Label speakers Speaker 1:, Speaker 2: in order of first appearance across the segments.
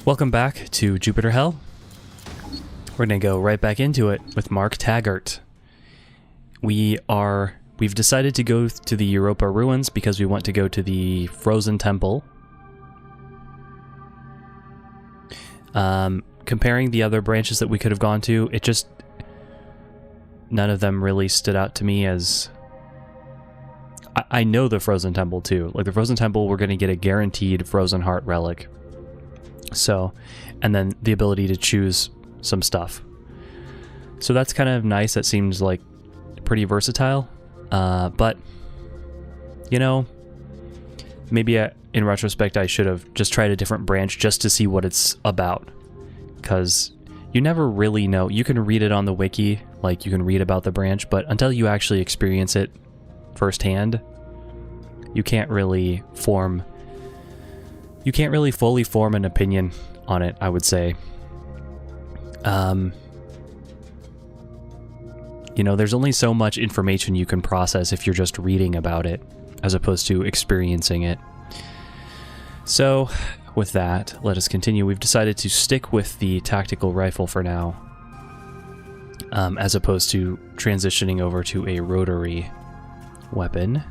Speaker 1: Welcome back to Jupiter Hell. We're gonna go right back into it with Mark Taggart. We've decided to go to the Europa Ruins because we want to go to the Frozen Temple. Comparing the other branches that we could have gone to, none of them really stood out to me as... I know the Frozen Temple too. Like the Frozen Temple, we're gonna get a guaranteed Frozen Heart relic. So, and then the ability to choose some stuff. So that's kind of nice. That seems like pretty versatile. But, you know, maybe in retrospect I should have just tried a different branch just to see what it's about. Because you never really know. You can read it on the wiki, like you can read about the branch, but until you actually experience it firsthand, you can't really fully form an opinion on it, I would say. You know, there's only so much information you can process if you're just reading about it, as opposed to experiencing it. So, with that, let us continue. We've decided to stick with the tactical rifle for now, as opposed to transitioning over to a rotary weapon.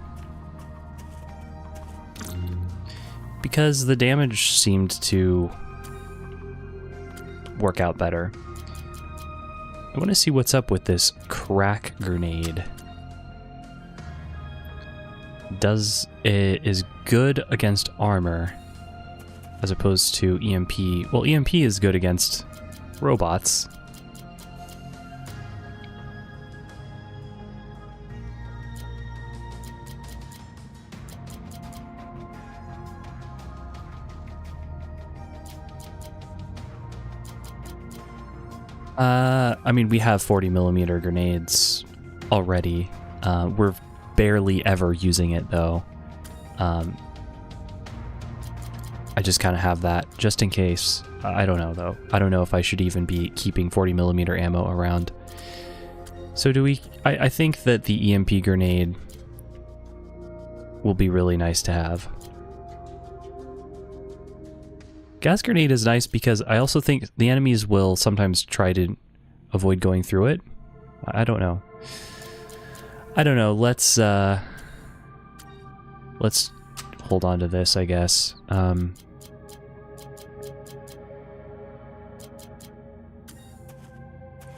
Speaker 1: Because the damage seemed to work out better. I want to see what's up with this crack grenade. It is good against armor as opposed to EMP. Well, EMP is good against robots. I mean, we have 40mm grenades already. We're barely ever using it, though. I just kind of have that, just in case. I don't know, though. I don't know if I should even be keeping 40mm ammo around. So do we... I think that the EMP grenade will be really nice to have. Gas grenade is nice because I also think the enemies will sometimes try to avoid going through it. I don't know. I don't know. Let's hold on to this, I guess.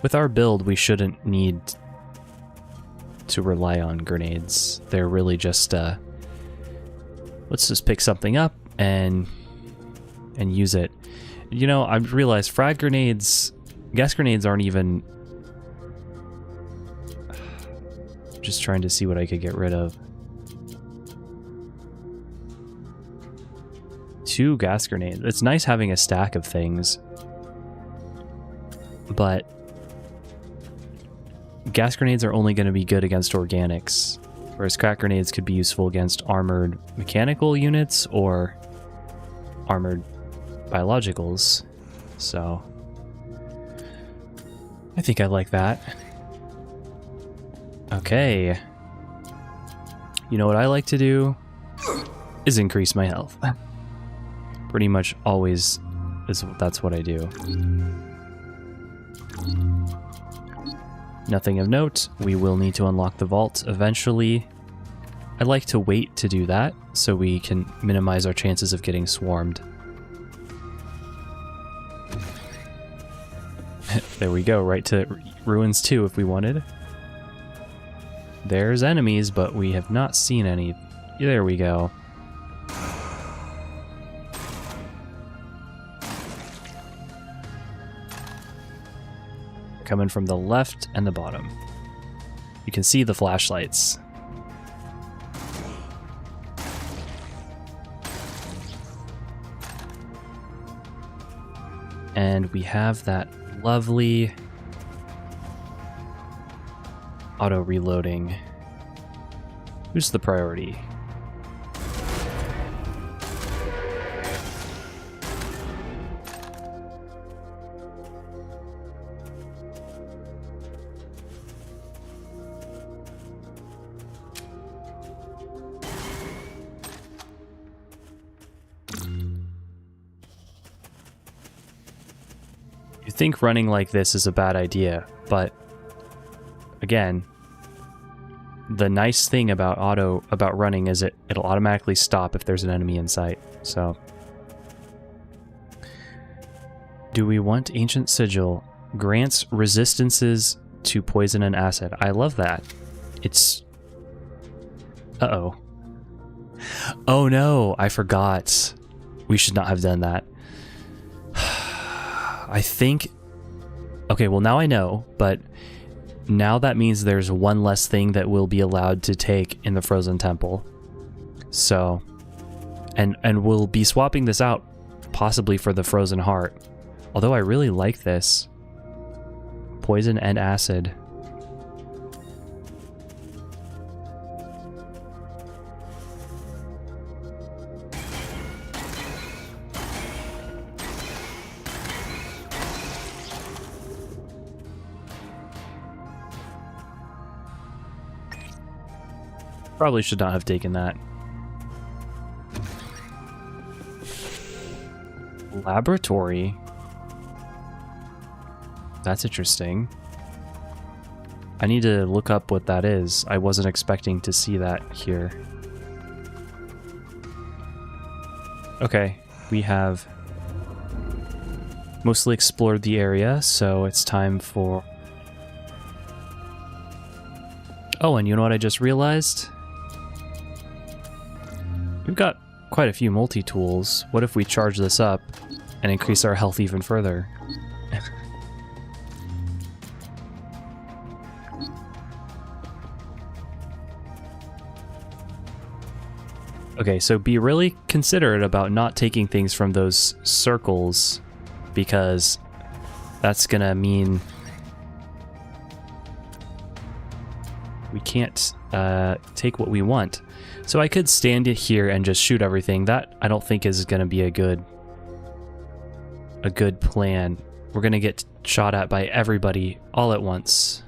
Speaker 1: With our build, we shouldn't need to rely on grenades. They're really just let's just pick something up and use it. You know, I realized frag grenades, gas grenades aren't even... Just trying to see what I could get rid of. 2 gas grenades. It's nice having a stack of things, but gas grenades are only going to be good against organics, whereas crack grenades could be useful against armored mechanical units or armored biologicals. So I think I like that. Okay. You know what I like to do is increase my health. Pretty much always that's what I do. Nothing of note. We will need to unlock the vault eventually. I like to wait to do that so we can minimize our chances of getting swarmed. There we go, right to Ruins 2 if we wanted. There's enemies, but we have not seen any. There we go. Coming from the left and the bottom. You can see the flashlights. And we have that lovely auto reloading. Who's the priority? You'd think running like this is a bad idea, but again, the nice thing about running is it'll automatically stop if there's an enemy in sight. So, do we want Ancient Sigil? Grants resistances to poison and acid. I love that. It's... Uh-oh. Oh no, I forgot. We should not have done that. I think... Okay, well now I know, but now that means there's one less thing that we'll be allowed to take in the Frozen Temple. So... And we'll be swapping this out, possibly for the Frozen Heart. Although I really like this. Poison and acid. Probably should not have taken that. Laboratory. That's interesting. I need to look up what that is. I wasn't expecting to see that here. Okay, we have mostly explored the area, so it's time for... Oh, and you know what I just realized? We've got quite a few multi-tools. What if we charge this up and increase our health even further? Okay, so be really considerate about not taking things from those circles, because that's gonna mean we can't take what we want. So I could stand it here and just shoot everything. That I don't think is gonna be a good plan. We're gonna get shot at by everybody all at once.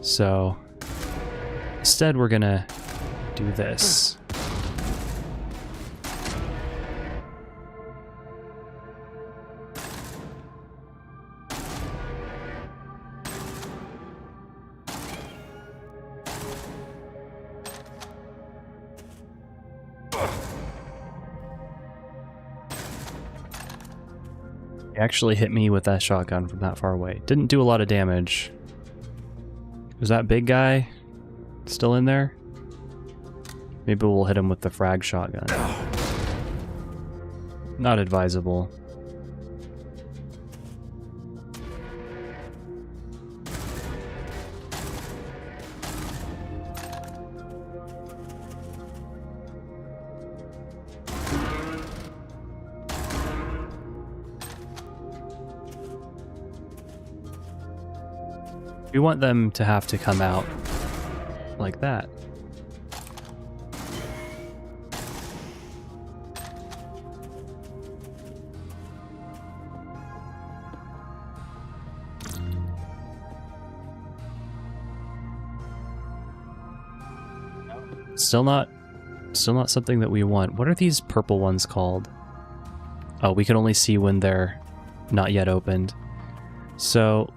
Speaker 1: So instead we're gonna do this. He actually hit me with that shotgun from that far away. Didn't do a lot of damage. Was that big guy still in there? Maybe we'll hit him with the frag shotgun. Not advisable. We want them to have to come out like that. Still not something that we want. What are these purple ones called? Oh, we can only see when they're not yet opened. So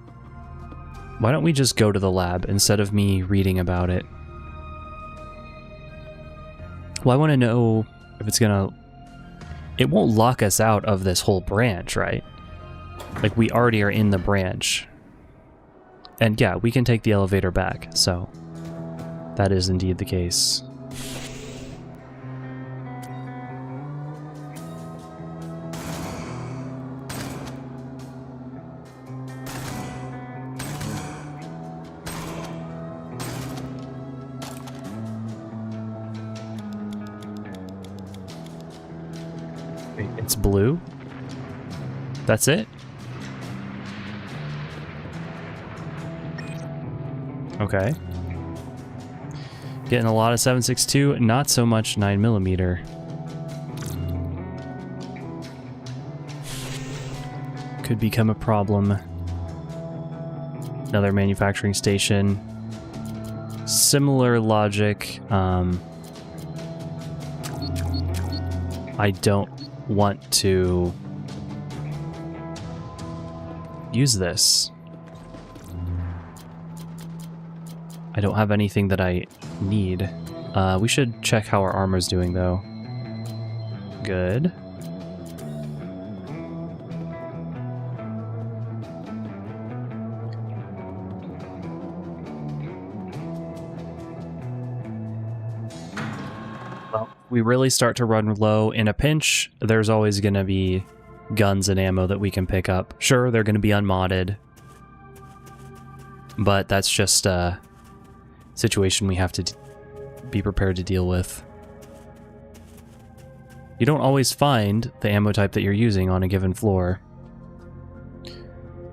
Speaker 1: why don't we just go to the lab instead of me reading about it? Well, I want to know if it's gonna... It won't lock us out of this whole branch, right? Like, we already are in the branch. And yeah, we can take the elevator back, so that is indeed the case. It's blue? That's it? Okay. Getting a lot of 7.62, not so much 9mm. Could become a problem. Another manufacturing station. Similar logic. I don't want to use this. I don't have anything that I need. We should check how our armor's doing, though. Good. Well, we really start to run low in a pinch. There's always going to be guns and ammo that we can pick up. Sure, they're going to be unmodded, but that's just a situation we have to be prepared to deal with. You don't always find the ammo type that you're using on a given floor.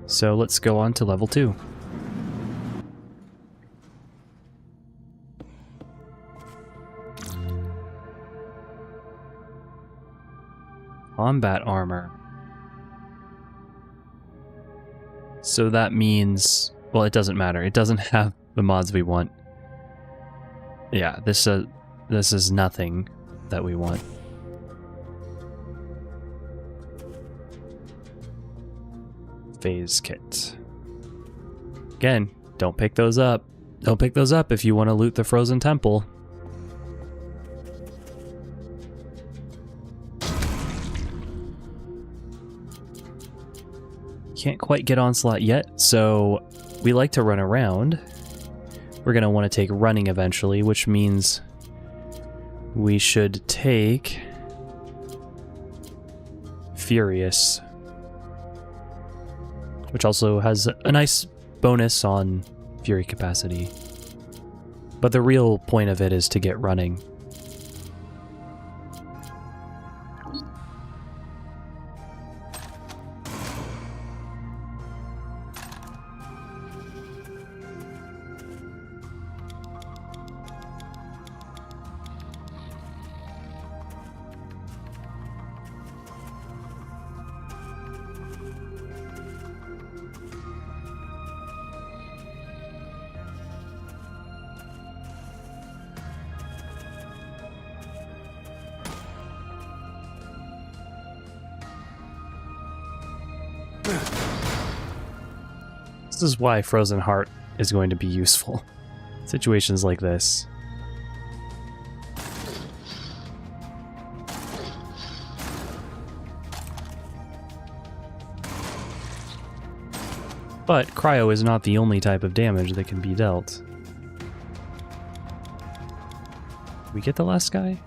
Speaker 1: So let's go on to level 2. Combat armor. So that means, well, it doesn't matter. It doesn't have the mods we want. Yeah, this is nothing that we want. Phase kit. Again, don't pick those up. Don't pick those up if you want to loot the frozen temple. Can't quite get onslaught yet, so we like to run around. We're going to want to take running eventually, which means we should take Furious, which also has a nice bonus on Fury capacity. But the real point of it is to get running. This is why Frozen Heart is going to be useful. Situations like this. But cryo is not the only type of damage that can be dealt. Did we get the last guy?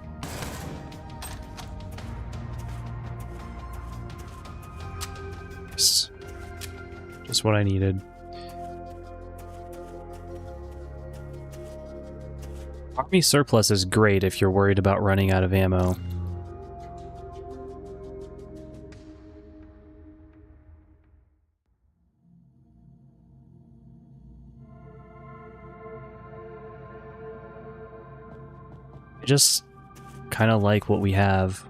Speaker 1: Yes. Just what I needed. Army surplus is great if you're worried about running out of ammo. I just kind of like what we have.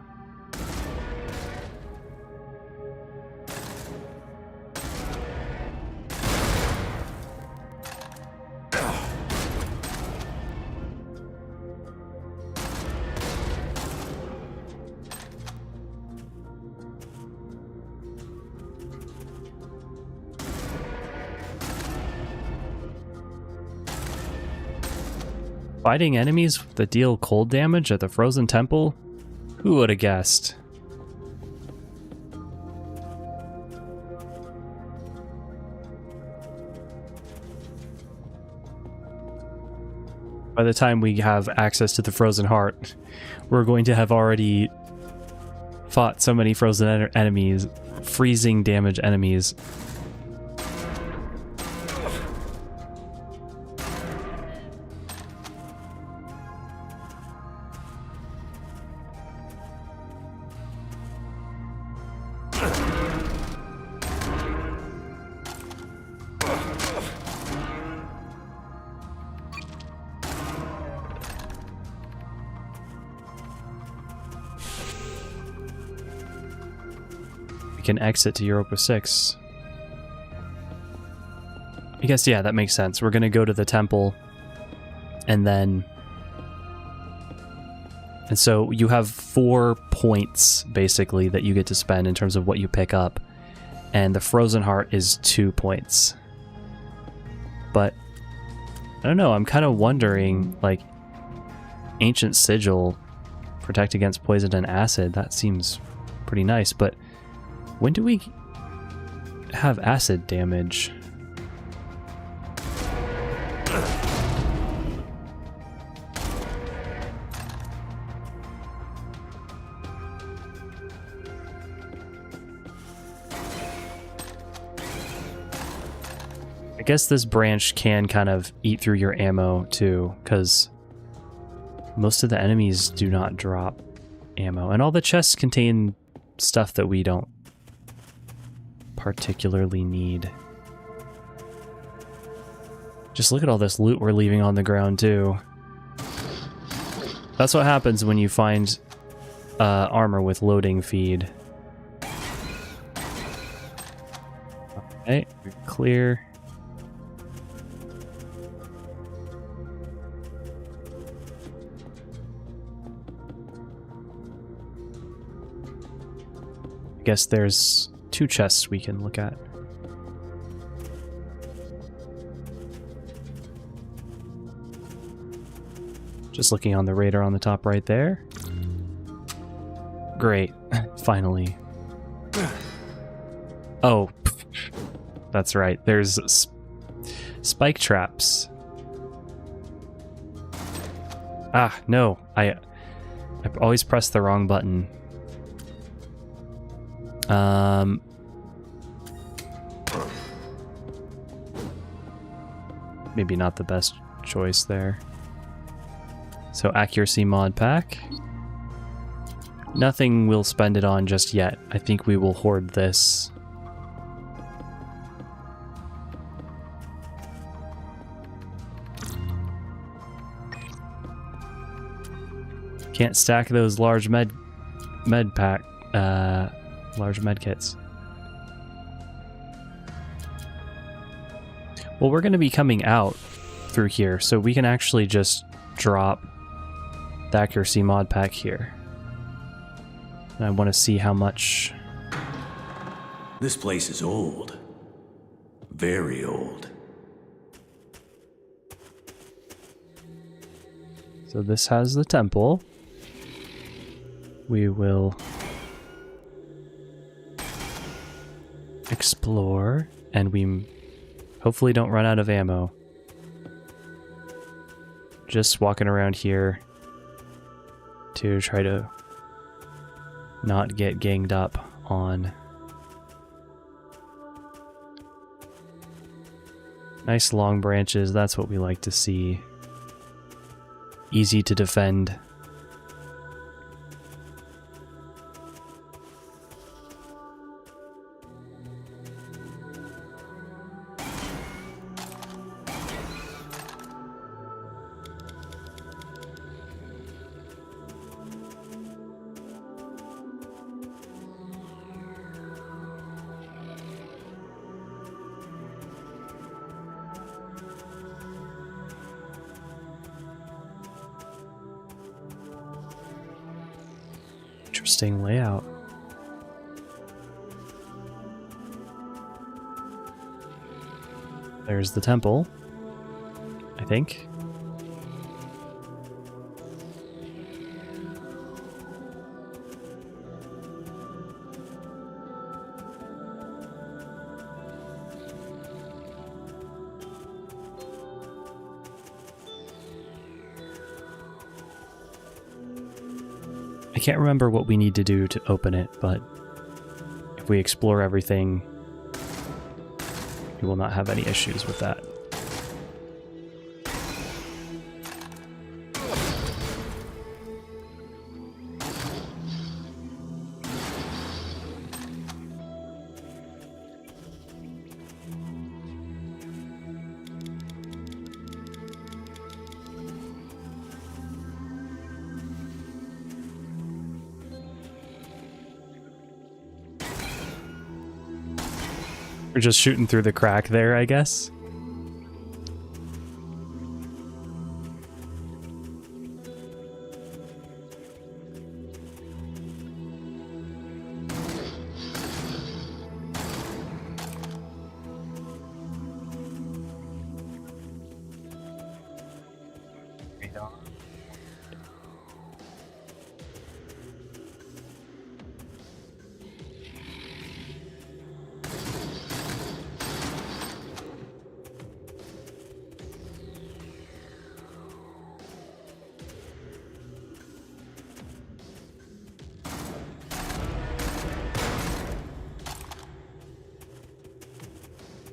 Speaker 1: Fighting enemies that deal cold damage at the Frozen Temple? Who would have guessed? By the time we have access to the Frozen Heart, we're going to have already fought so many frozen enemies, freezing damage enemies. Can exit to Europa 6. I guess, yeah, that makes sense. We're going to go to the temple, and then... And so you have 4 points, basically, that you get to spend in terms of what you pick up. and the Frozen Heart is 2 points. But I don't know, I'm kind of wondering, like, Ancient Sigil, protect against poison and acid, that seems pretty nice, but when do we have acid damage? I guess this branch can kind of eat through your ammo too, because most of the enemies do not drop ammo, and all the chests contain stuff that we don't particularly need. Just look at all this loot we're leaving on the ground too. That's what happens when you find armor with loading feed. Okay, we're clear. I guess there's 2 chests we can look at. Just looking on the radar on the top right there. Great, finally. Oh, that's right, there's spike traps. Ah, no, I always press the wrong button. Maybe not the best choice there. So accuracy mod pack. Nothing we'll spend it on just yet. I think we will hoard this. Can't stack those large med kits. Well, we're going to be coming out through here, so we can actually just drop the accuracy mod pack here. And I want to see how much.
Speaker 2: This place is old. Very old.
Speaker 1: So this has the temple. We will explore, and we hopefully don't run out of ammo. Just walking around here to try to not get ganged up on. Nice long branches, that's what we like to see. Easy to defend. Interesting layout. There's the temple, I think. I can't remember what we need to do to open it, but if we explore everything, we will not have any issues with that. We're just shooting through the crack there, I guess.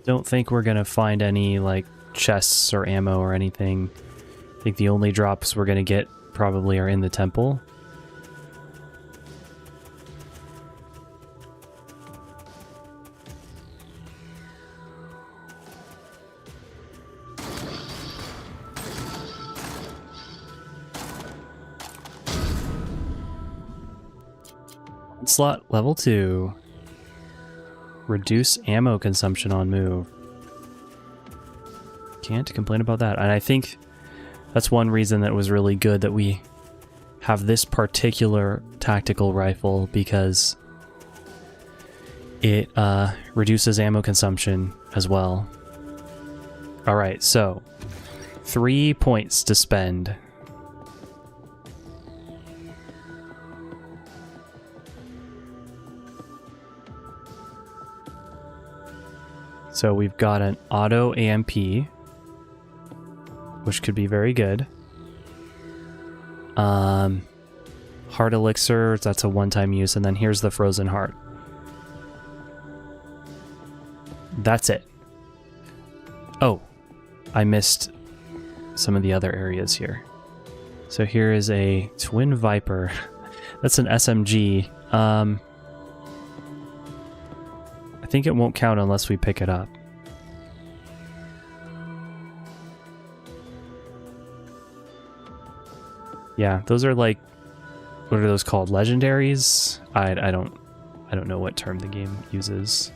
Speaker 1: Don't think we're gonna find any, like, chests or ammo or anything. I think the only drops we're gonna get probably are in the temple. Slot level 2. Reduce ammo consumption on move. Can't complain about that. And I think that's one reason that it was really good that we have this particular tactical rifle, because it reduces ammo consumption as well. Alright, so 3 points to spend. So we've got an auto AMP, which could be very good. Heart elixir, that's a one-time use, and then here's the frozen heart. That's it. Oh, I missed some of the other areas here. So here is a Twin Viper. That's an SMG. I think it won't count unless we pick it up. Yeah, those are like, what are those called? Legendaries? I don't know what term the game uses.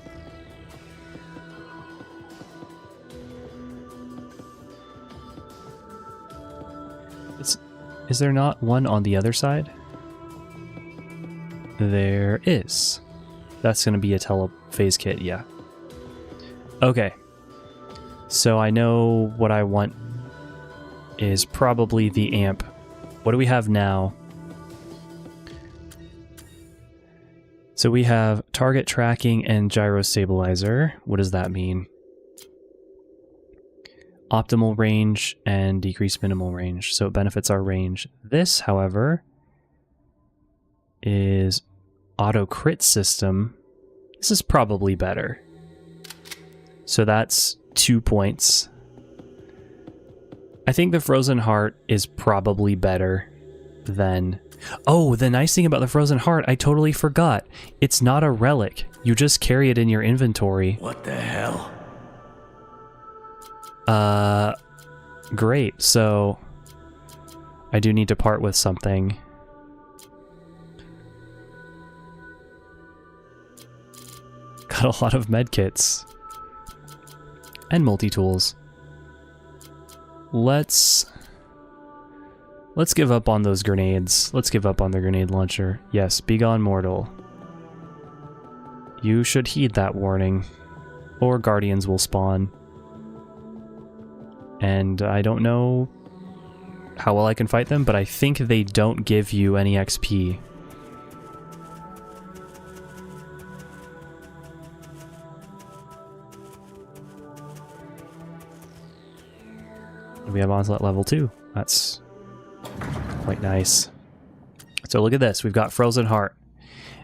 Speaker 1: Is there not one on the other side? There is. That's going to be a telephase kit, yeah. Okay. So I know what I want is probably the amp. What do we have now? So we have target tracking and gyro stabilizer. What does that mean? Optimal range and decreased minimal range. So it benefits our range. This, however, is auto crit system. This is probably better. So that's 2 points. I think the Frozen Heart is probably better than... Oh, the nice thing about the Frozen Heart, I totally forgot. It's not a relic. You just carry it in your inventory.
Speaker 2: What the hell?
Speaker 1: Great. So I do need to part with something. Got a lot of medkits. And multi-tools. Let's give up on those grenades. Let's give up on the grenade launcher. Yes, begone mortal. You should heed that warning, or guardians will spawn. And I don't know how well I can fight them, but I think they don't give you any XP. We have onslaught level 2. That's quite nice. So look at this. We've got Frozen Heart.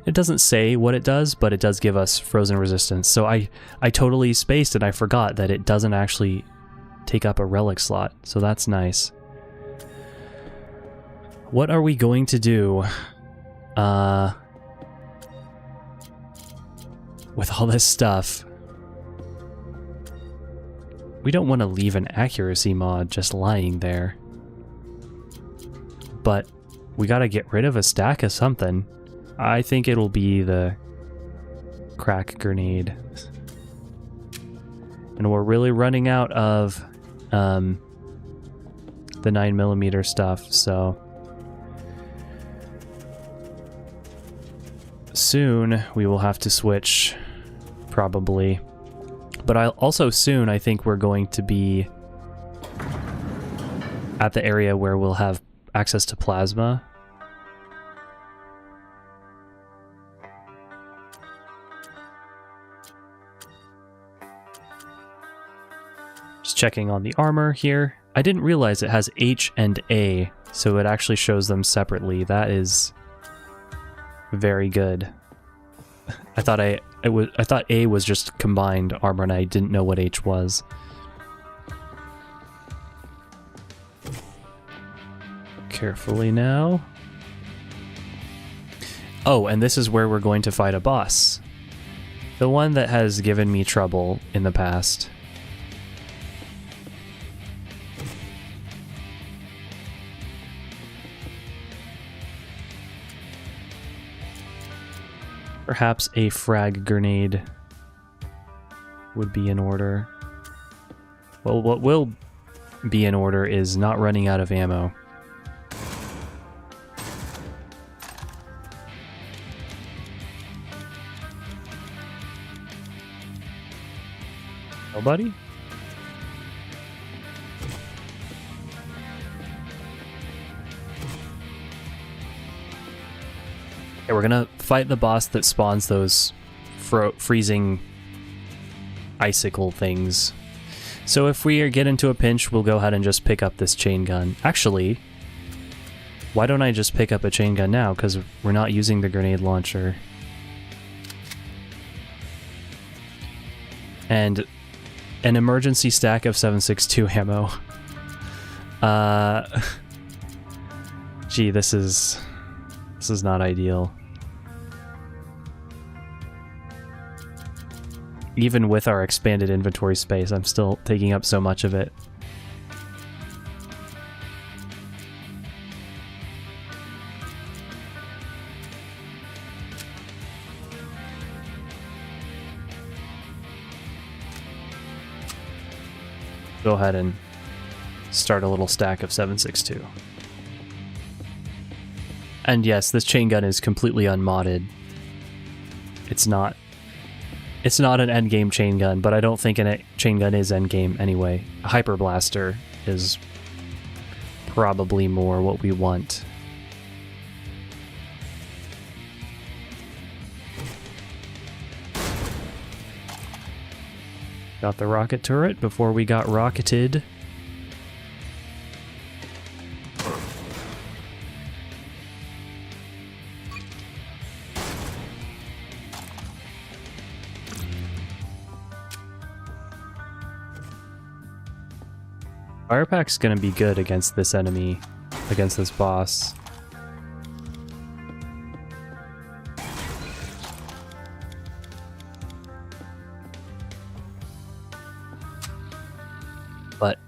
Speaker 1: It doesn't say what it does, but it does give us frozen resistance. So I totally spaced and I forgot that it doesn't actually take up a relic slot. So that's nice. What are we going to do with all this stuff? We don't want to leave an accuracy mod just lying there. But we gotta get rid of a stack of something. I think it'll be the crack grenade. And we're really running out of the 9mm stuff, so soon we will have to switch, probably. But also soon I think we're going to be at the area where we'll have access to plasma. Just checking on the armor here. I didn't realize it has H and A, so it actually shows them separately. That is very good. I thought I I thought A was just combined armor, and I didn't know what H was. Carefully now. Oh, and this is where we're going to fight a boss. The one that has given me trouble in the past. Perhaps a frag grenade would be in order. Well, what will be in order is not running out of ammo. Nobody? Okay, we're gonna fight the boss that spawns those freezing icicle things. So if we get into a pinch, we'll go ahead and just pick up this chain gun. Actually, why don't I just pick up a chain gun now? Because we're not using the grenade launcher. And an emergency stack of 7.62 ammo. Gee, this is not ideal. Even with our expanded inventory space, I'm still taking up so much of it. Go ahead and start a little stack of 7.62. And yes, this chain gun is completely unmodded. It's not an endgame chain gun, but I don't think a chain gun is endgame anyway. A hyper blaster is probably more what we want. Got the rocket turret before we got rocketed. Firepack's gonna be good against this enemy, against this boss. But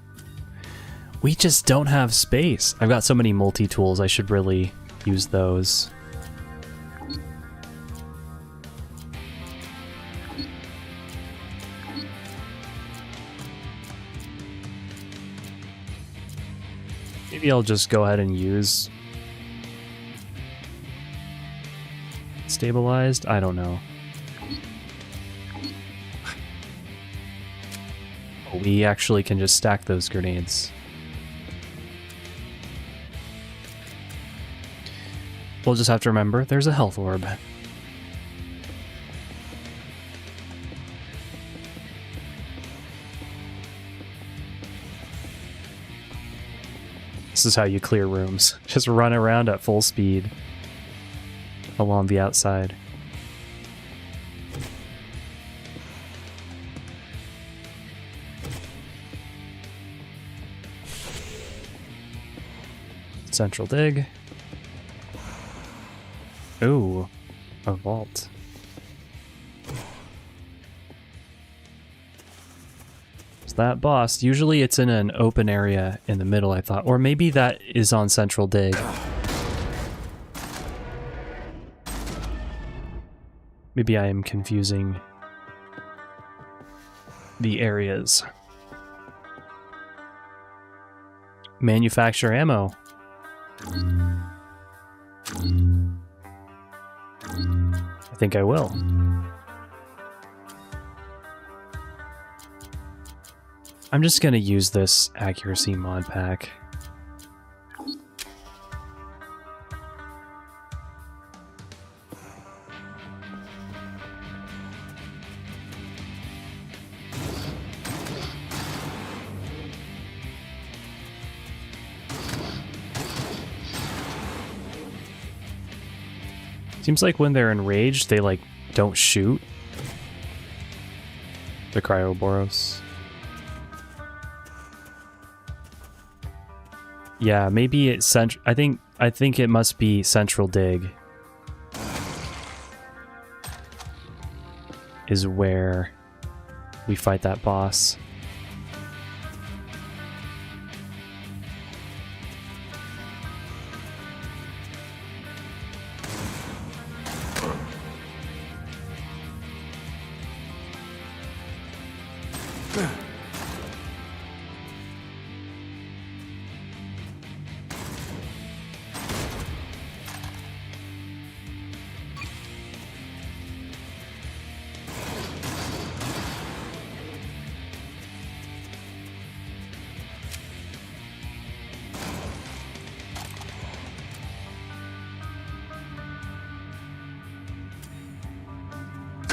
Speaker 1: we just don't have space. I've got so many multi-tools, I should really use those. Maybe I'll just go ahead and use stabilized? I don't know. We actually can just stack those grenades. We'll just have to remember there's a health orb. This is how you clear rooms. Just run around at full speed along the outside. Central dig. Ooh, a vault. It's that boss. Usually it's in an open area in the middle, I thought. Or maybe that is on Central Dig. Maybe I am confusing the areas. Manufacture ammo. I think I will. I'm just gonna use this accuracy mod pack. Seems like when they're enraged, they like don't shoot. The Cryoboros. Yeah, maybe it's I think it must be Central Dig. Is where we fight that boss.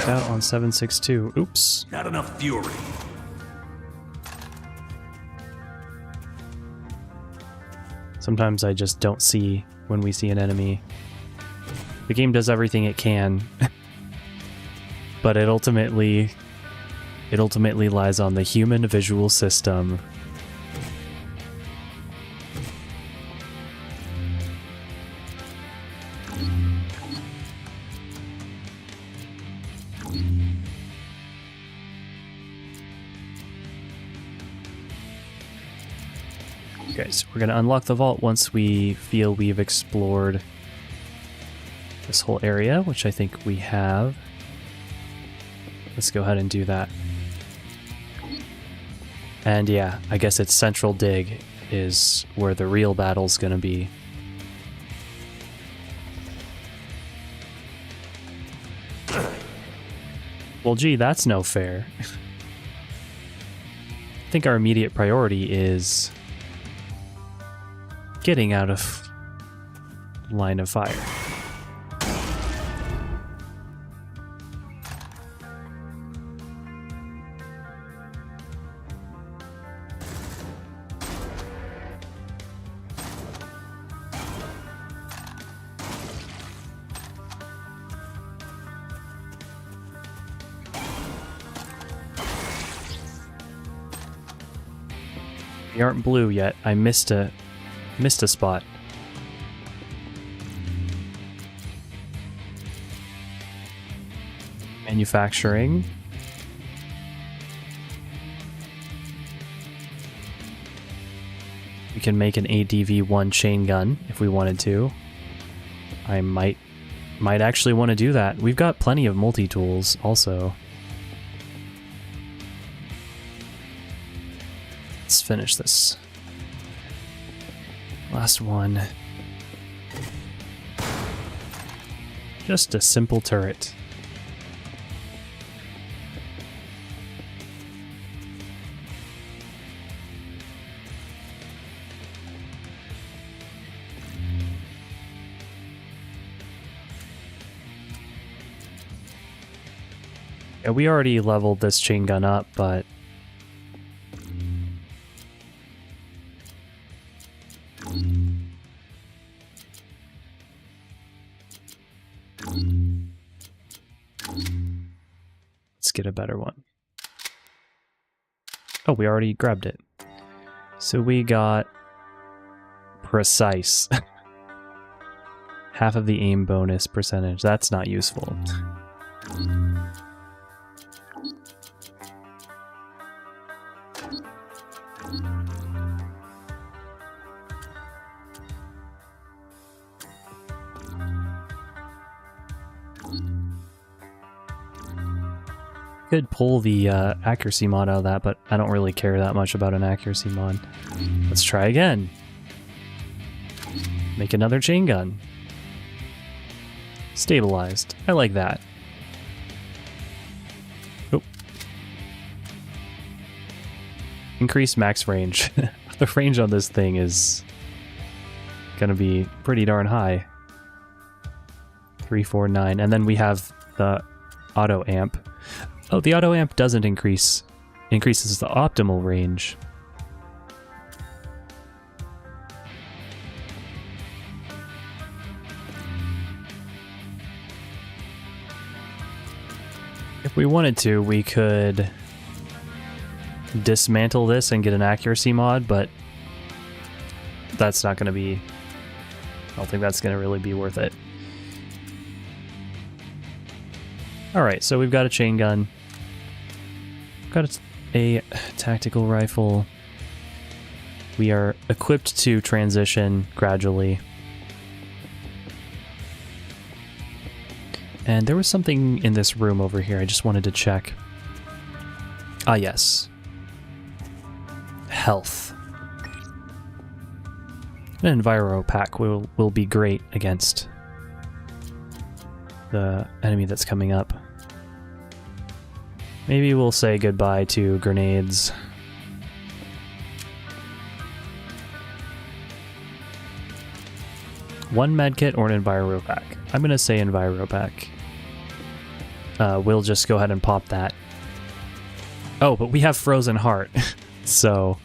Speaker 1: Out on 762. Oops.
Speaker 2: Not enough fury.
Speaker 1: Sometimes I just don't see when we see an enemy. The game does everything it can, but it ultimately lies on the human visual system. Okay, so we're going to unlock the vault once we feel we've explored this whole area, which I think we have. Let's go ahead and do that. And yeah, I guess it's Central Dig is where the real battle's going to be. Well, gee, that's no fair. I think our immediate priority is getting out of line of fire. We aren't blue yet. I missed a spot. Manufacturing. We can make an ADV-1 chain gun if we wanted to. I might actually want to do that. We've got plenty of multi-tools also. Let's finish this. Last one. Just a simple turret. Yeah, we already leveled this chain gun up, but let's get a better one. Oh, we already grabbed it. So we got precise. Half of the aim bonus percentage. That's not useful. Could pull the accuracy mod out of that, but I don't really care that much about an accuracy mod. Let's try again. Make another chain gun. Stabilized. I like that. Oh. Increase max range. The range on this thing is gonna be pretty darn high. 349, and then we have the auto amp. Oh, the auto amp doesn't increases the optimal range. If we wanted to, we could dismantle this and get an accuracy mod, but that's not going to be... I don't think that's going to really be worth it. Alright, so we've got a chain gun. Got a tactical rifle. We are equipped to transition gradually. And there was something in this room over here I just wanted to check. Ah, yes. Health. An Enviro pack will be great against the enemy that's coming up. Maybe we'll say goodbye to grenades. One medkit or an Enviro pack? I'm gonna say Enviro pack. We'll just go ahead and pop that. Oh, but we have Frozen Heart, so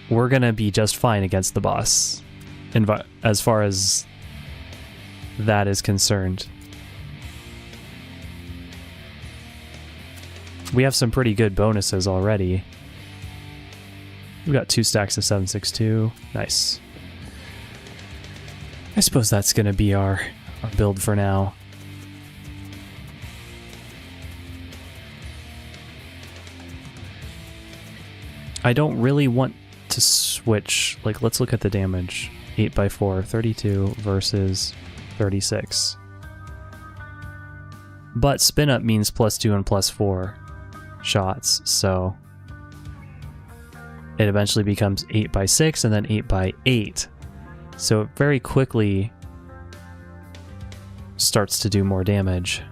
Speaker 1: we're gonna be just fine against the boss, as far as that is concerned. We have some pretty good bonuses already. We've got 2 stacks of 7.62. Nice. I suppose that's gonna be our build for now. I don't really want to switch. Like, let's look at the damage. 8x4, 32 versus 36. But spin up means +2 and +4 shots, so it eventually becomes 8x6 and then 8x8. So it very quickly starts to do more damage.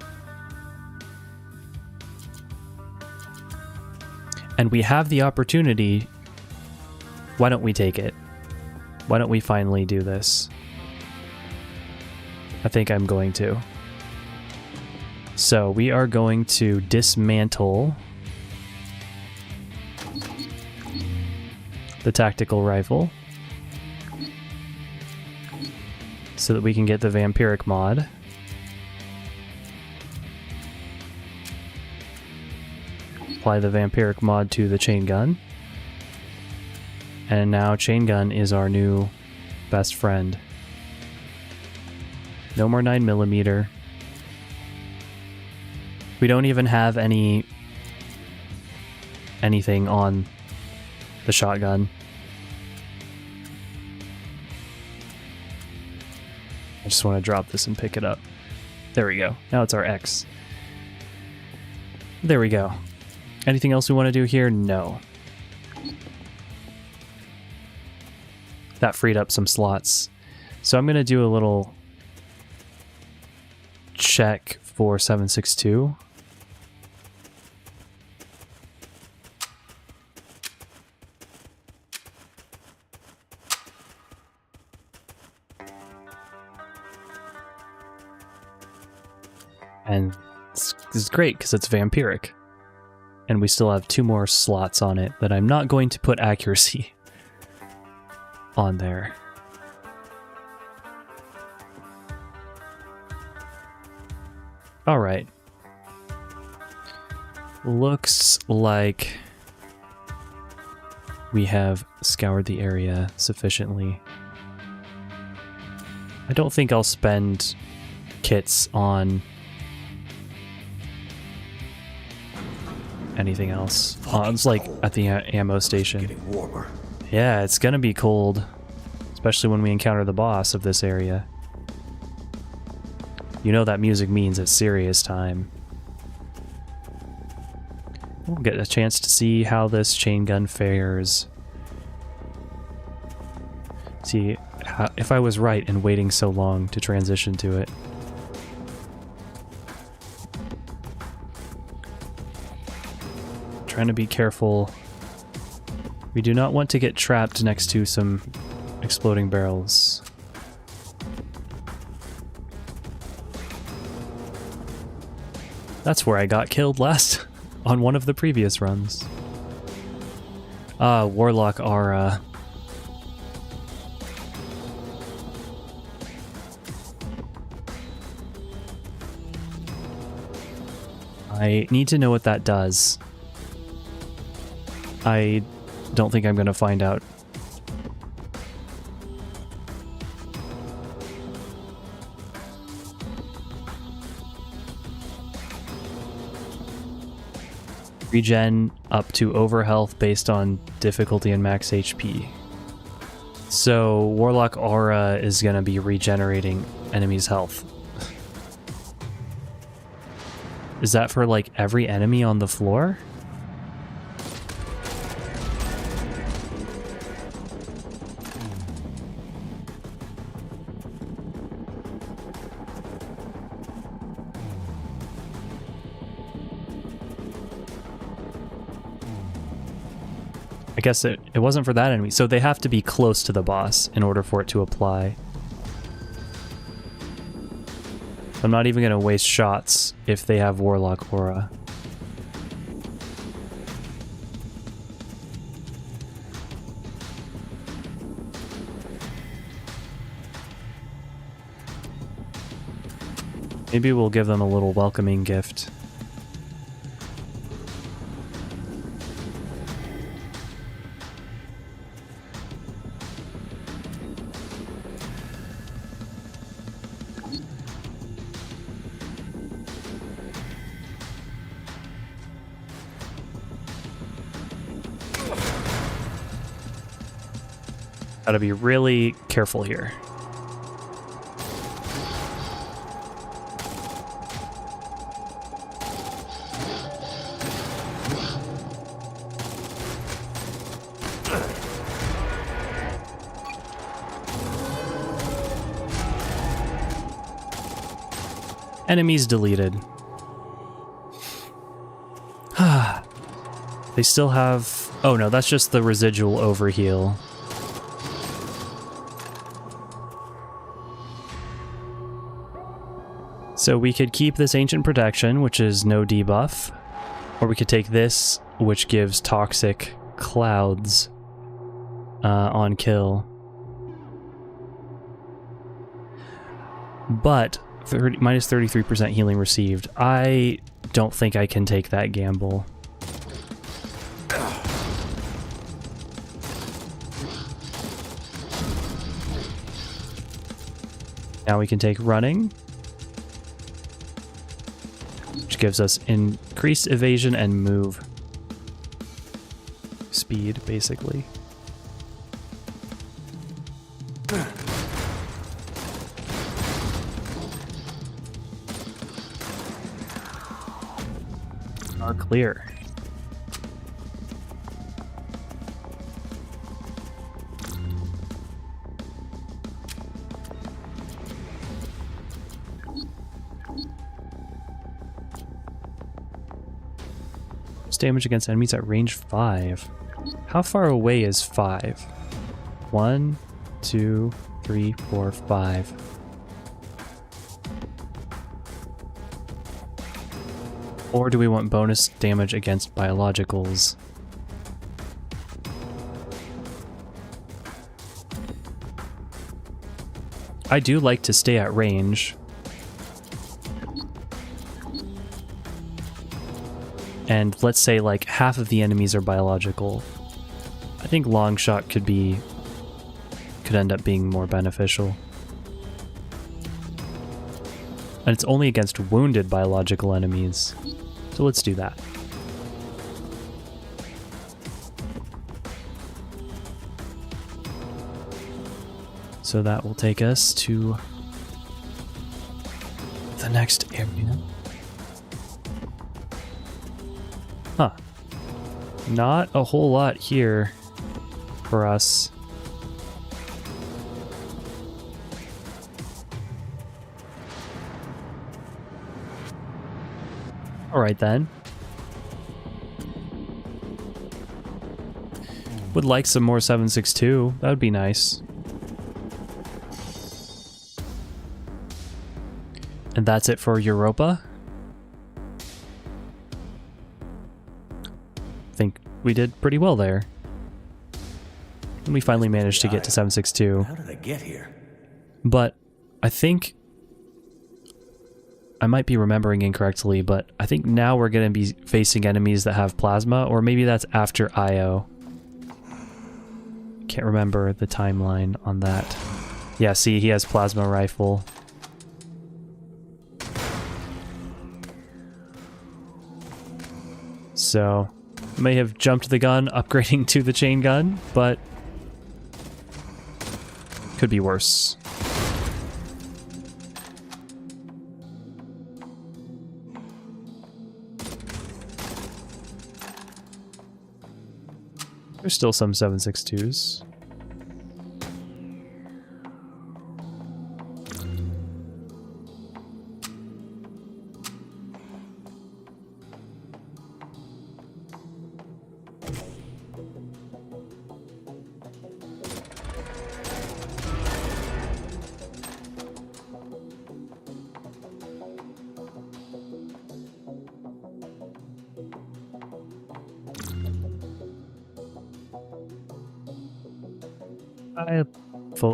Speaker 1: And we have the opportunity. Why don't we take it? Why don't we finally do this? I think I'm going to. So we are going to dismantle the tactical rifle so that we can get the vampiric mod. Apply the vampiric mod to the chain gun. And now chain gun is our new best friend. No more 9mm. We don't even have anything on the shotgun. I just want to drop this and pick it up. There we go. Now it's our X. There we go. Anything else we want to do here? No. That freed up some slots. So I'm going to do a little check for 7.62. And this is great because it's vampiric. And we still have 2 more slots on it that I'm not going to put accuracy on there. Alright. Looks like we have scoured the area sufficiently. I don't think I'll spend kits on anything else. Oh, it's like at the ammo station.
Speaker 2: Getting warmer.
Speaker 1: Yeah, it's gonna be cold, especially when we encounter the boss of this area. You know that music means it's serious time. We'll get a chance to see how this chain gun fares. See if I was right in waiting so long to transition to it. Trying to be careful. We do not want to get trapped next to some exploding barrels. That's where I got killed last on one of the previous runs. Warlock aura. I need to know what that does. I don't think I'm going to find out. Regen up to overhealth based on difficulty and max HP. So Warlock Aura is going to be regenerating enemies' health. Is that for like every enemy on the floor? I guess it wasn't for that enemy. So they have to be close to the boss in order for it to apply. I'm not even going to waste shots if they have Warlock Aura. Maybe we'll give them a little welcoming gift. Gotta be really careful here. Enemies deleted. They still have... Oh no, that's just the residual overheal. So we could keep this Ancient Protection, which is no debuff, or we could take this, which gives Toxic Clouds on kill. But minus 33% healing received. I don't think I can take that gamble. Now we can take running, which gives us increased evasion and move speed, basically. Are clear. Damage against enemies at range 5. How far away is 5? 1, 2, 3, 4, 5. Or do we want bonus damage against biologicals? I do like to stay at range. And let's say like half of the enemies are biological. I think long shot could end up being more beneficial. And it's only against wounded biological enemies. So let's do that. So that will take us to the next area. Huh. Not a whole lot here for us. Alright then. Would like some more 7.62. That would be nice. And that's it for Europa. Think we did pretty well there. And we finally managed to get to 7.62.
Speaker 2: How did I get here?
Speaker 1: But I think I might be remembering incorrectly, but I think now we're going to be facing enemies that have plasma, or maybe that's after IO. Can't remember the timeline on that. Yeah, see, he has plasma rifle. So, may have jumped the gun, upgrading to the chain gun, but could be worse. There's still some 7.62s.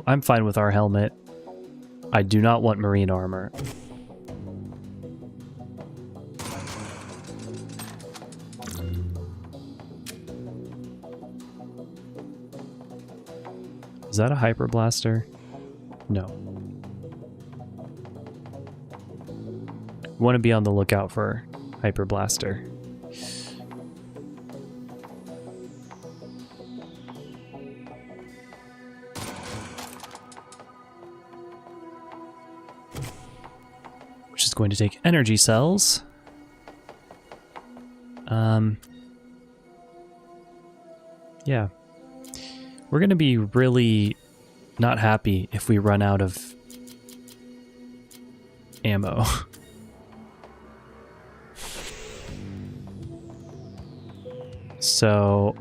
Speaker 1: I'm fine with our helmet. I do not want marine armor. Is that a hyper blaster? No. Want to be on the lookout for hyper blaster. Going to take energy cells. Yeah. We're going to be really not happy if we run out of ammo. So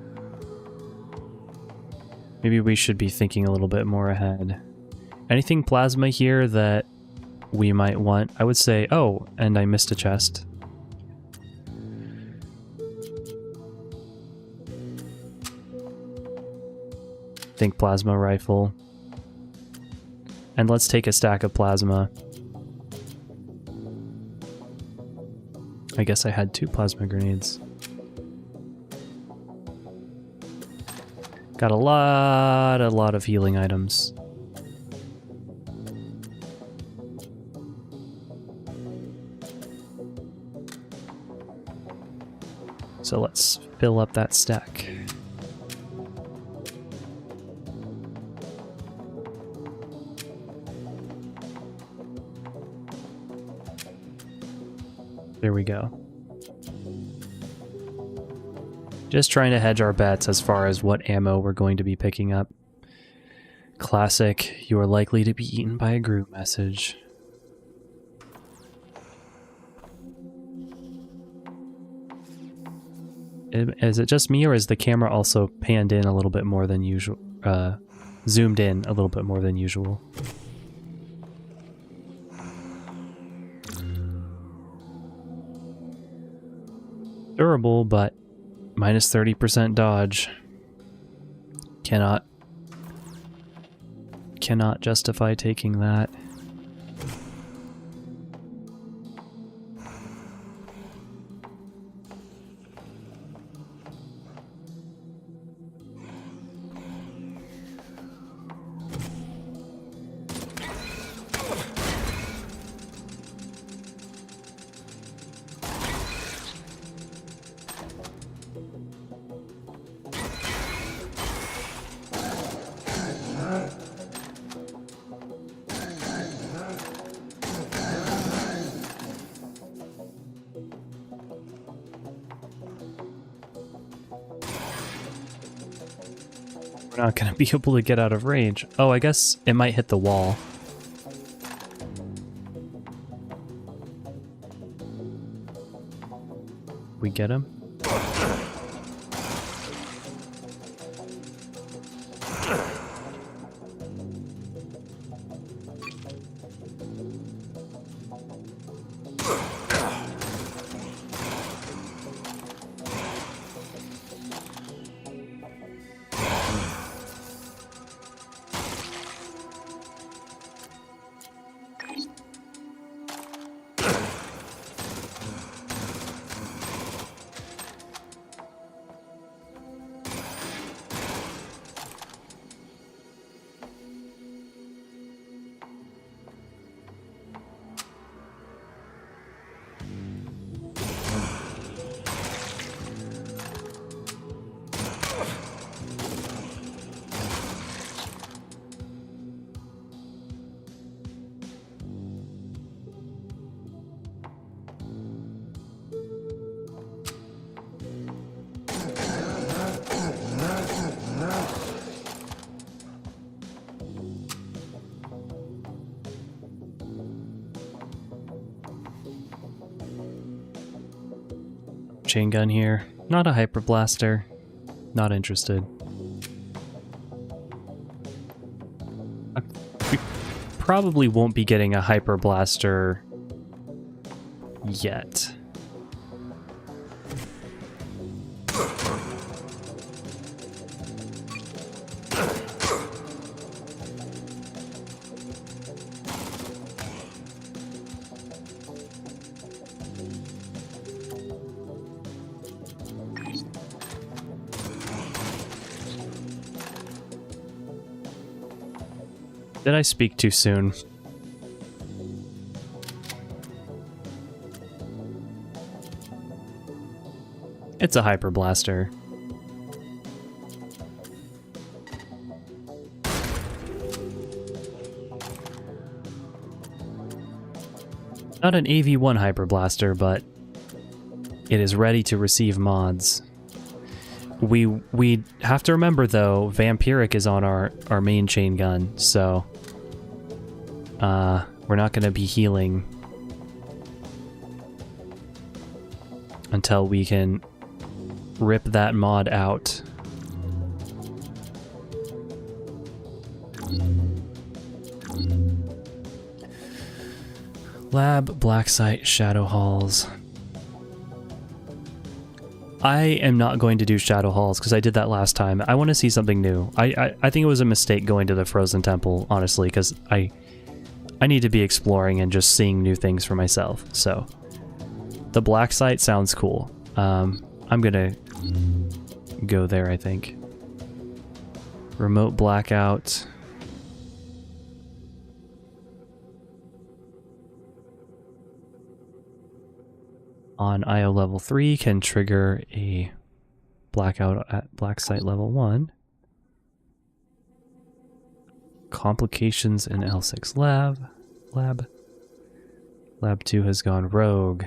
Speaker 1: maybe we should be thinking a little bit more ahead. Anything plasma here that we might want? I would say, oh, and I missed a chest. Think plasma rifle. And let's take a stack of plasma. I guess I had 2 plasma grenades. Got a lot of healing items. So let's fill up that stack. There we go. Just trying to hedge our bets as far as what ammo we're going to be picking up. Classic, you are likely to be eaten by a group message. Is it just me, or is the camera also panned in a little bit more than usual? Zoomed in a little bit more than usual? Durable, but minus 30% dodge. Cannot justify taking that. We're not going to be able to get out of range. Oh, I guess it might hit the wall. We get him? chain gun here. Not a hyper blaster. Not interested. We probably won't be getting a hyper blaster yet. Did I speak too soon? It's a hyper blaster. Not an AV1 hyper blaster, but it is ready to receive mods. We have to remember though, Vampiric is on our main chain gun, so we're not gonna be healing until we can rip that mod out. Lab, Black Site, Shadow Halls. I am not going to do Shadow Halls because I did that last time. I want to see something new. I think it was a mistake going to the Frozen Temple, honestly, because I need to be exploring and just seeing new things for myself. So the Black Site sounds cool. I'm gonna go there, I think. Remote Blackout. On IO level 3 can trigger a blackout at Black Site level 1. Complications in L6 lab. Lab 2 has gone rogue.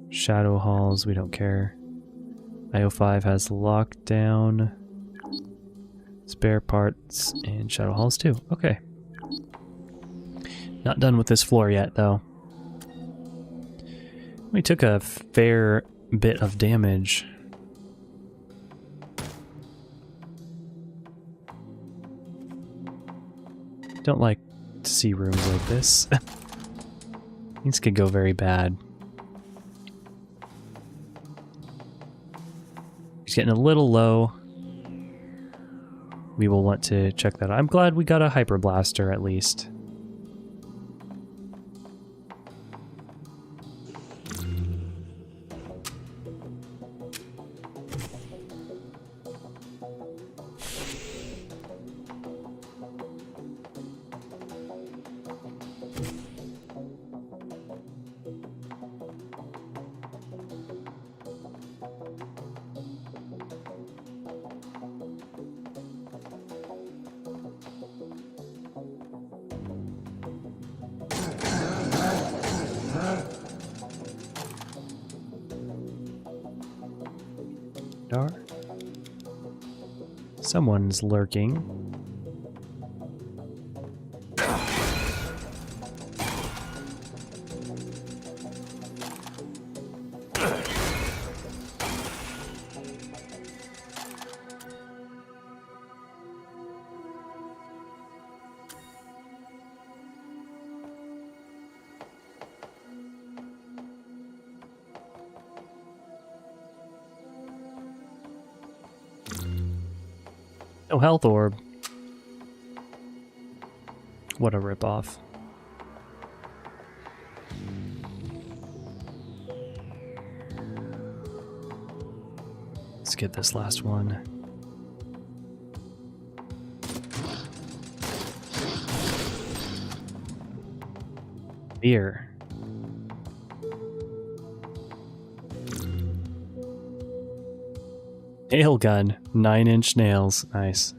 Speaker 1: Shadow Halls, we don't care. IO5 has lockdown. Spare parts and Shadow Halls too. Okay. Not done with this floor yet though. We took a fair bit of damage. Don't like to see rooms like this. Things could go very bad. He's getting a little low. We will want to check that out. I'm glad we got a hyper blaster at least. Someone's lurking. No health orb. What a ripoff. Let's get this last one. Beer. Nail gun. 9-inch nails. Nice.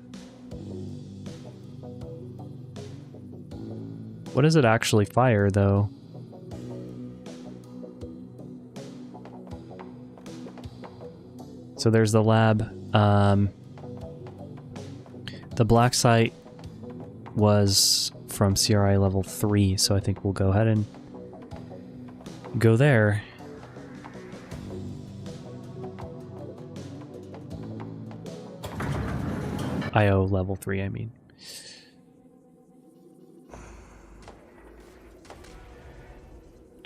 Speaker 1: What does it actually fire, though? So there's the lab. The Black Site was from CRI level 3, so I think we'll go ahead and go there. IO level 3, I mean.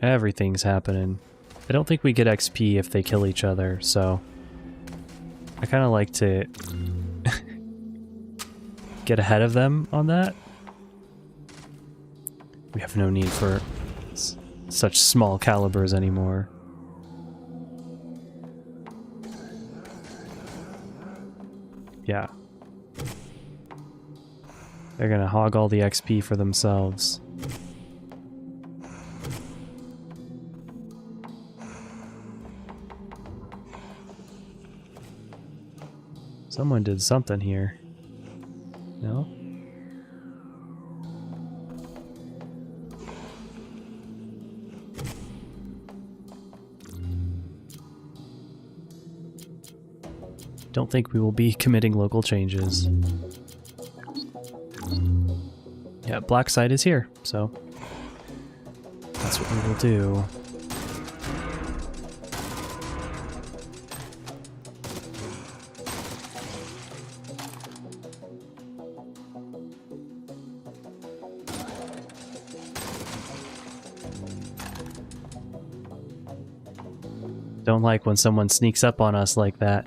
Speaker 1: Everything's happening. I don't think we get XP if they kill each other, so I kind of like to get ahead of them on that. We have no need for such small calibers anymore. Yeah. They're gonna hog all the XP for themselves. Someone did something here. No? Don't think we will be committing local changes. Yeah, black site is here, so that's what we will do. Don't like when someone sneaks up on us like that.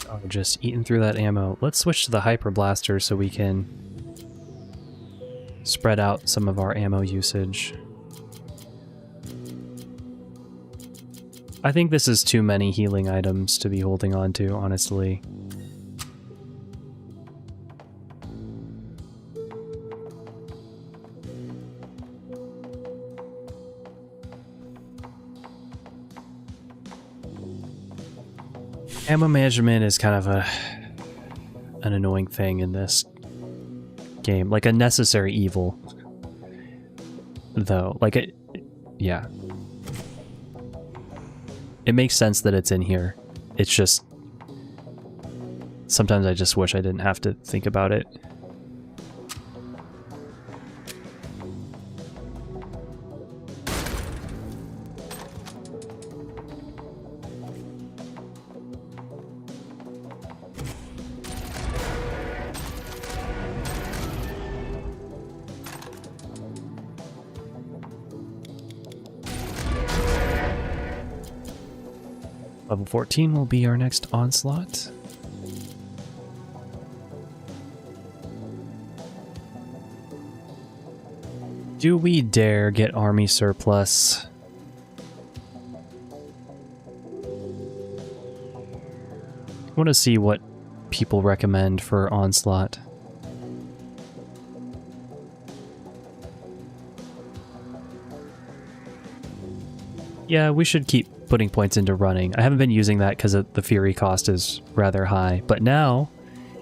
Speaker 1: Oh, just eating through that ammo. Let's switch to the Hyper Blaster so we can spread out some of our ammo usage. I think this is too many healing items to be holding on to, honestly. Ammo management is kind of an annoying thing in this game, like a necessary evil, though. Like it, yeah. It makes sense that it's in here. It's just sometimes I just wish I didn't have to think about it. Level 14 will be our next onslaught. Do we dare get army surplus? I want to see what people recommend for onslaught. Yeah, we should keep putting points into running. I haven't been using that because the fury cost is rather high, but now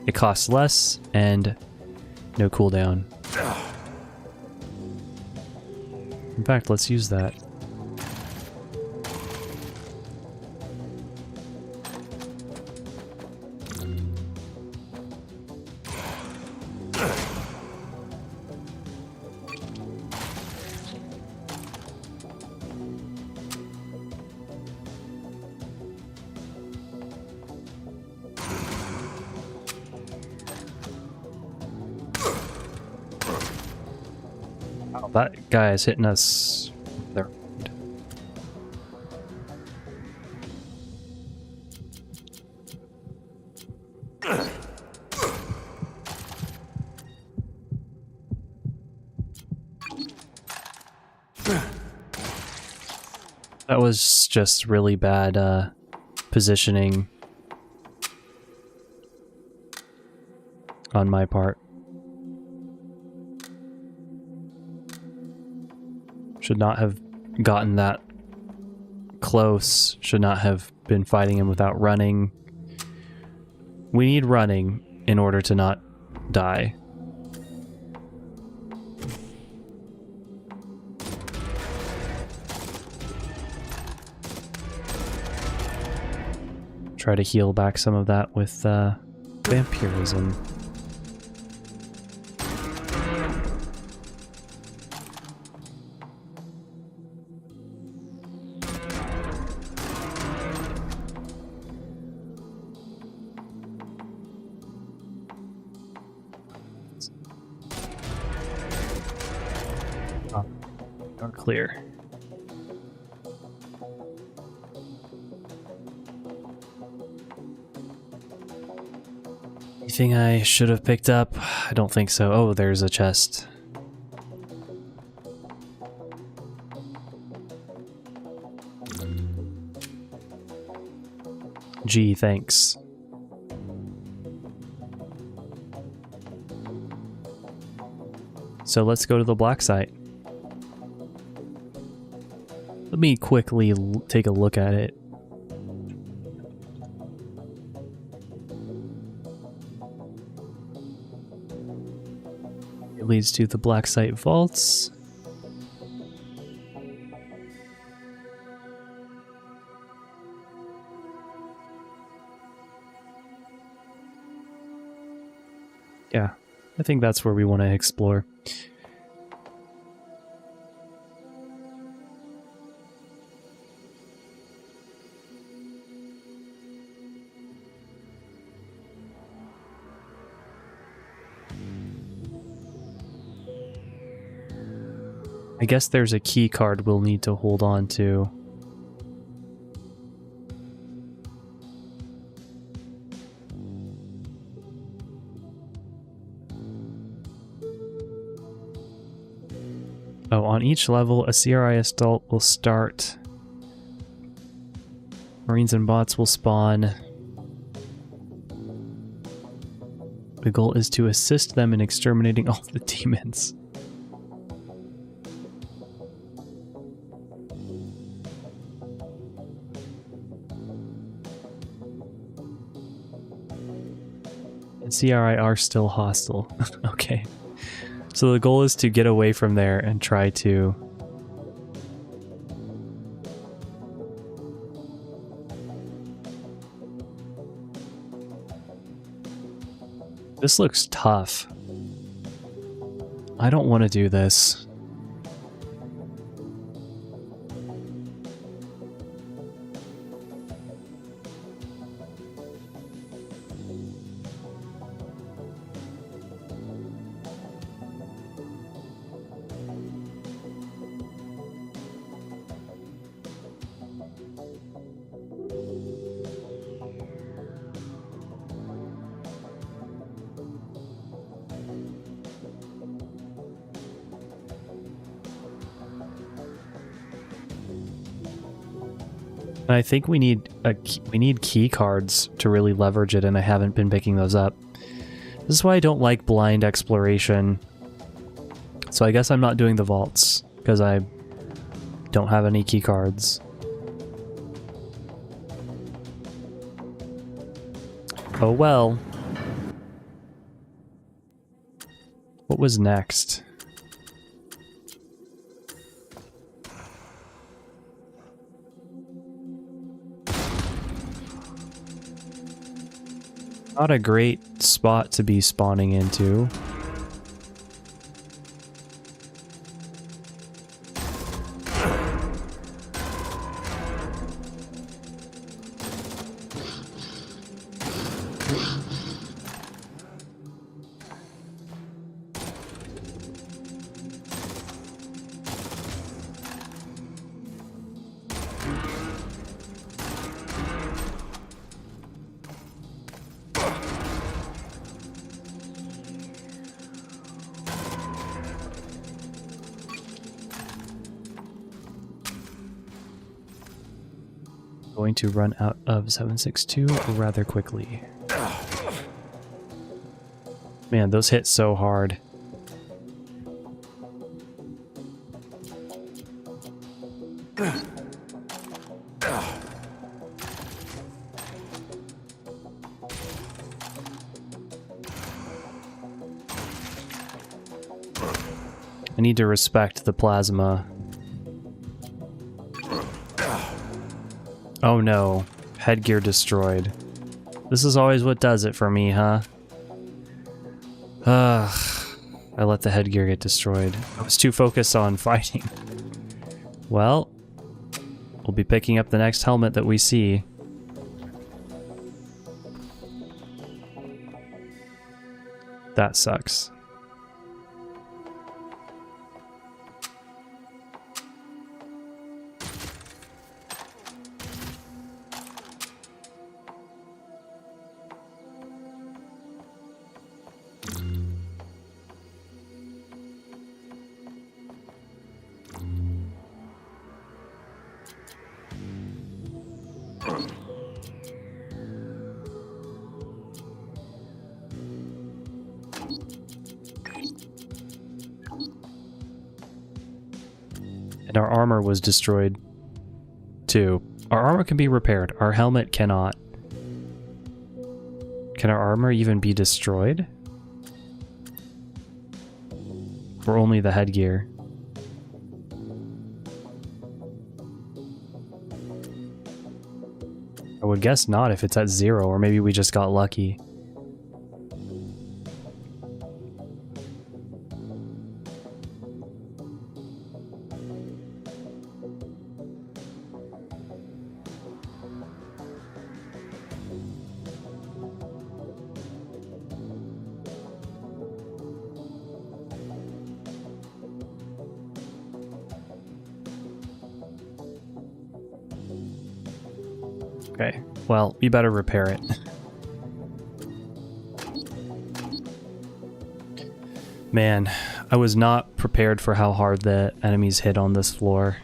Speaker 1: it costs less and no cooldown. In fact, let's use that. That guy is hitting us there. That was just really bad positioning on my part. Should not have gotten that close. Should not have been fighting him without running. We need running in order to not die. Try to heal back some of that with vampirism. Oh, are clear. Anything I should have picked up? I don't think so. Oh, there's a chest. Gee, thanks. So let's go to the black site. Let me quickly take a look at it. It leads to the black site vaults. Yeah, I think that's where we want to explore. I guess there's a key card we'll need to hold on to. Oh, on each level, a CRI assault will start. Marines and bots will spawn. The goal is to assist them in exterminating all the demons. And CRI are still hostile. Okay. So the goal is to get away from there and try to... This looks tough. I don't want to do this. I think we need key cards to really leverage it, and I haven't been picking those up. This is why I don't like blind exploration. So I guess I'm not doing the vaults because I don't have any key cards. Oh well. What was next? Not a great spot to be spawning into. Going to run out of 762 rather quickly. Man, those hit so hard. I need to respect the plasma. Oh no. Headgear destroyed. This is always what does it for me, huh? I let the headgear get destroyed. I was too focused on fighting. Well, we'll be picking up the next helmet that we see. That sucks. And our armor was destroyed too. Our armor can be repaired. Our helmet cannot. Can our armor even be destroyed? Or only the headgear? I would guess not if it's at 0, or maybe we just got lucky. Okay, well, we better repair it. Man, I was not prepared for how hard the enemies hit on this floor.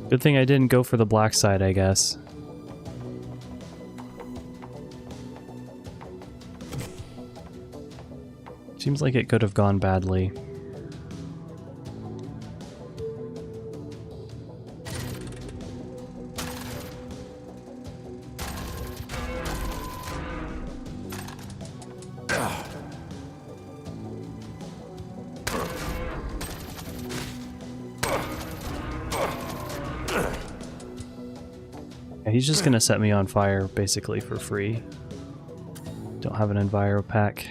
Speaker 1: Good thing I didn't go for the black side, I guess. Seems like it could have gone badly. He's just gonna set me on fire, basically, for free. Don't have an Enviro pack.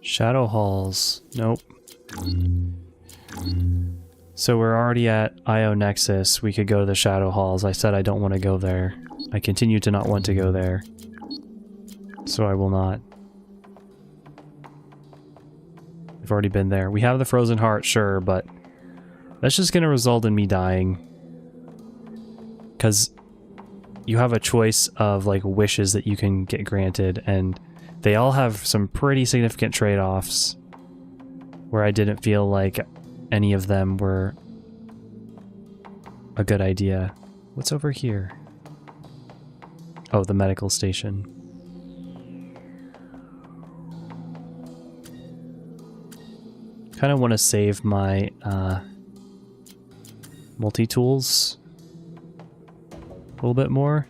Speaker 1: Shadow Halls. Nope. So we're already at Io Nexus. We could go to the Shadow Halls. I said I don't want to go there. I continue to not want to go there. So I will not. I've already been there. We have the Frozen Heart, sure, but that's just going to result in me dying. Because you have a choice of like wishes that you can get granted, and they all have some pretty significant trade-offs where I didn't feel like any of them were a good idea. What's over here? Oh, the medical station. Kind of want to save my multi-tools a little bit more.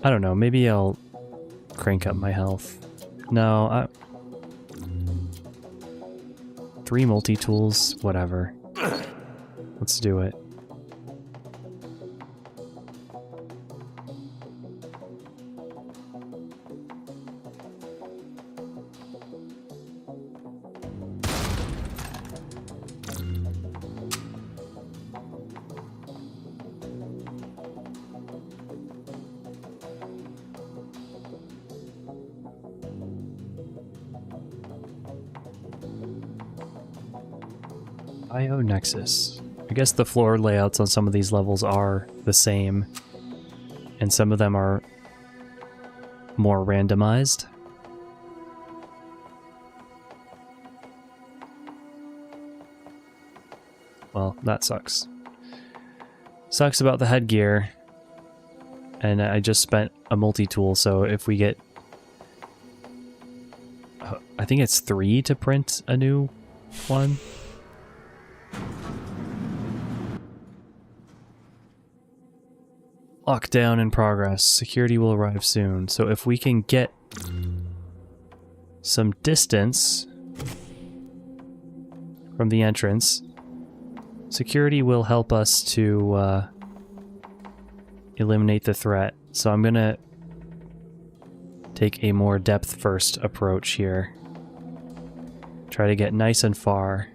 Speaker 1: I don't know, maybe I'll crank up my health. No, 3 multi-tools, whatever. Let's do it. Nexus. I guess the floor layouts on some of these levels are the same, and some of them are more randomized. Well, that sucks. Sucks about the headgear. And I just spent a multi-tool, so if we get... I think it's 3 to print a new one. Lockdown in progress. Security will arrive soon. So if we can get some distance from the entrance, security will help us to eliminate the threat. So I'm gonna take a more depth-first approach here. Try to get nice and far.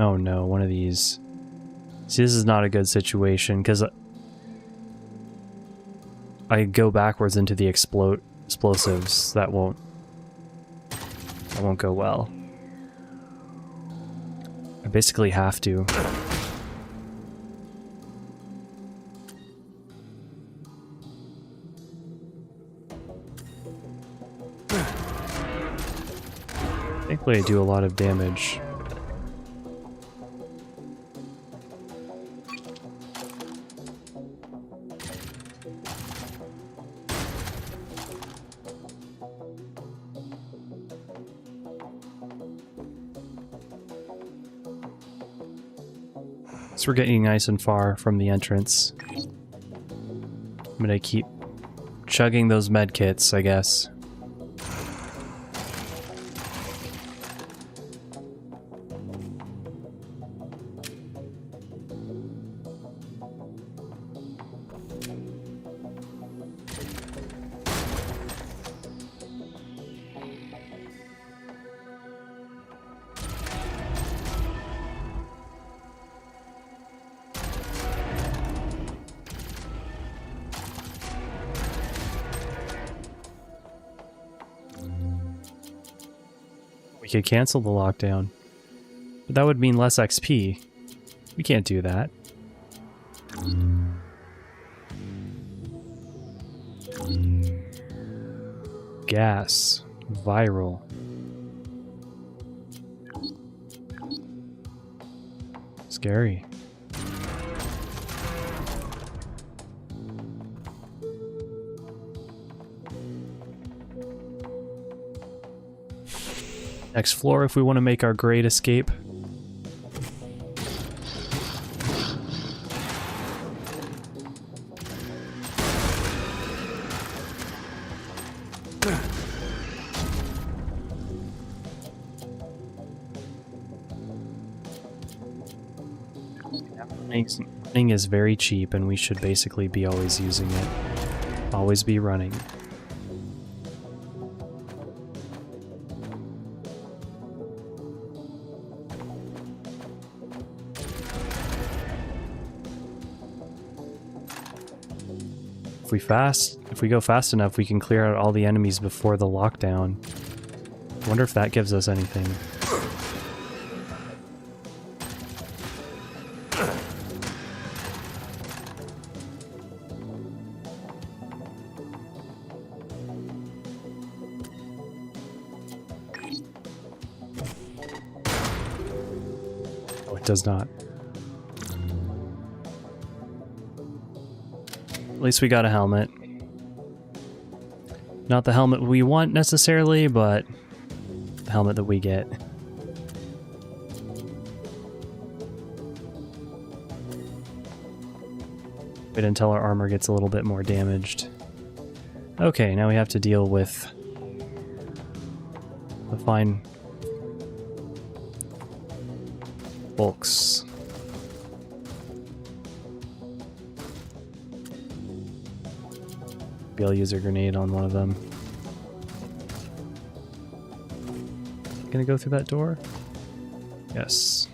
Speaker 1: Oh no, one of these. See, this is not a good situation, because I go backwards into the explosives. That won't go well. I basically have to. Thankfully I do a lot of damage. So we're getting nice and far from the entrance. I'm gonna keep chugging those med kits, I guess. We could cancel the lockdown, but that would mean less XP. We can't do that. Gas. Viral. Scary. Next floor if we want to make our great escape. Running is very cheap and we should basically be always using it. Always be running. If we go fast enough, we can clear out all the enemies before the lockdown. I wonder if that gives us anything. Oh, it does not. At least we got a helmet. Not the helmet we want necessarily, but the helmet that we get. Wait until our armor gets a little bit more damaged. Okay, now we have to deal with the fine folks. Maybe I'll use a grenade on one of them. Gonna go through that door? Yes.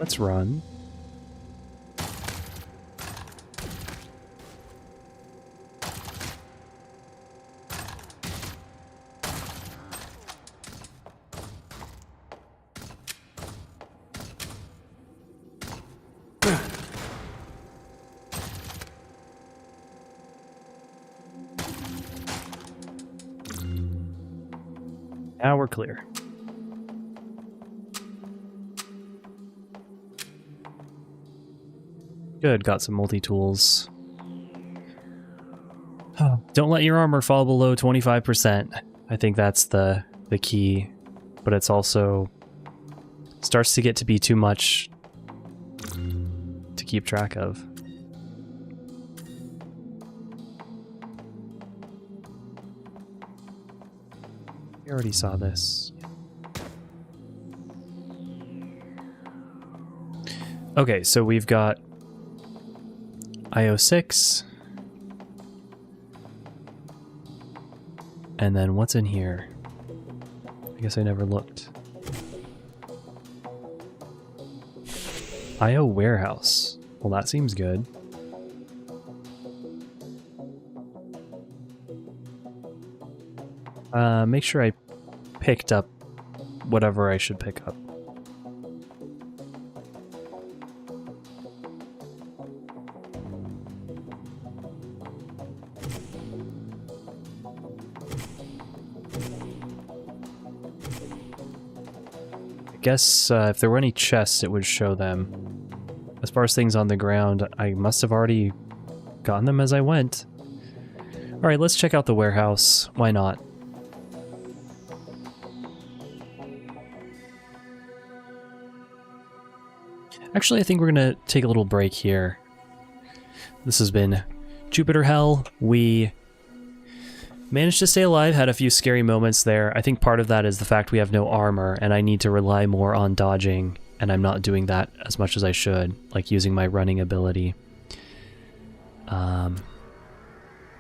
Speaker 1: Let's run. Now we're clear. Good, got some multi-tools. Don't let your armor fall below 25%. I think that's the key, but it's also starts to get to be too much to keep track of. We already saw this. Okay, so we've got IO6. And then what's in here? I guess I never looked. IO warehouse. Well, that seems good. Make sure I picked up whatever I should pick up. I guess if there were any chests, it would show them. As far as things on the ground, I must have already gotten them as I went. Alright, let's check out the warehouse. Why not? Actually, I think we're going to take a little break here. This has been Jupiter Hell. We managed to stay alive, had a few scary moments there. I think part of that is the fact we have no armor, and I need to rely more on dodging, and I'm not doing that as much as I should, like using my running ability.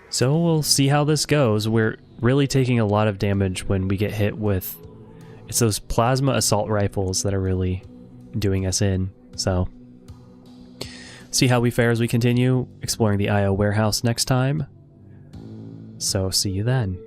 Speaker 1: So we'll see how this goes. We're really taking a lot of damage when we get hit with... It's those plasma assault rifles that are really doing us in. So, see how we fare as we continue exploring the IO warehouse next time. So, see you then.